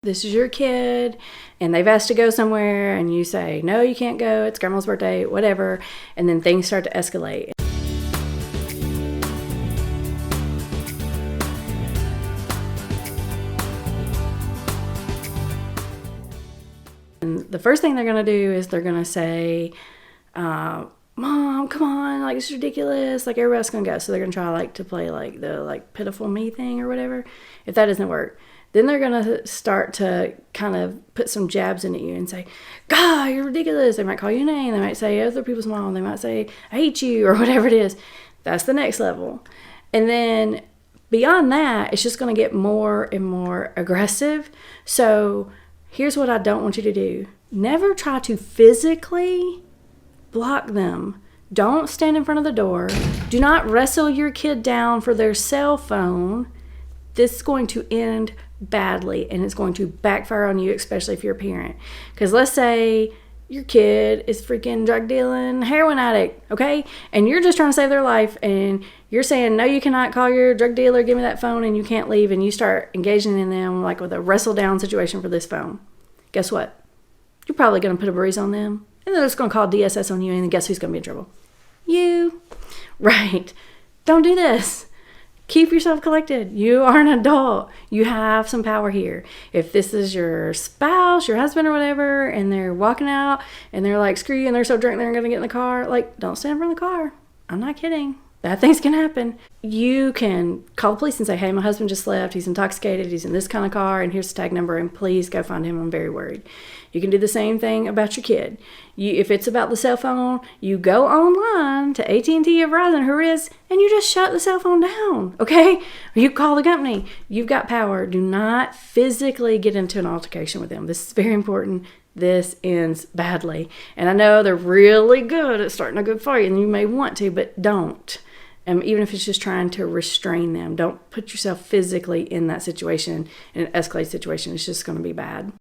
This is your kid and they've asked to go somewhere and you say, no, you can't go, it's grandma's birthday, whatever. And then things start to escalate. And the first thing they're going to do is they're going to say, Mom, come on, like, it's ridiculous, like, everybody's going to go. So they're going to try, like, to play, like, the, like, pitiful me thing or whatever. If that doesn't work, then they're going to start to kind of put some jabs into you and say, God, you're ridiculous. They might call you a name. They might say other people's mom. They might say, I hate you, or whatever it is. That's the next level. And then beyond that, it's just going to get more and more aggressive. So here's what I don't want you to do. Never try to physically block them. Don't stand in front of the door. Do not wrestle your kid down for their cell phone. This is going to end badly and it's going to backfire on you, especially if you're a parent. Because let's say your kid is freaking drug dealing, heroin addict, okay? And you're just trying to save their life and you're saying, no, you cannot call your drug dealer, give me that phone, and you can't leave, and you start engaging in them like with a wrestle down situation for this phone. Guess what? You're probably going to put a bruise on them. And then it's going to call DSS on you, and then guess who's going to be in trouble? You. Right. Don't do this. Keep yourself collected. You are an adult. You have some power here. If this is your spouse, your husband or whatever, and they're walking out, and they're like, screw you, and they're so drunk they're going to get in the car, like, don't stand in front of the car. I'm not kidding. Bad things can happen. You can call the police and say, hey, my husband just left. He's intoxicated. He's in this kind of car, and here's the tag number, and please go find him. I'm very worried. You can do the same thing about your kid. If it's about the cell phone, you go online to AT&T or Verizon, who is, and you just shut the cell phone down, okay? Or you call the company. You've got power. Do not physically get into an altercation with them. This is very important. This ends badly. And I know they're really good at starting a good fight, and you may want to, but don't. Even if it's just trying to restrain them, don't put yourself physically in that situation, in an escalated situation. It's just going to be bad.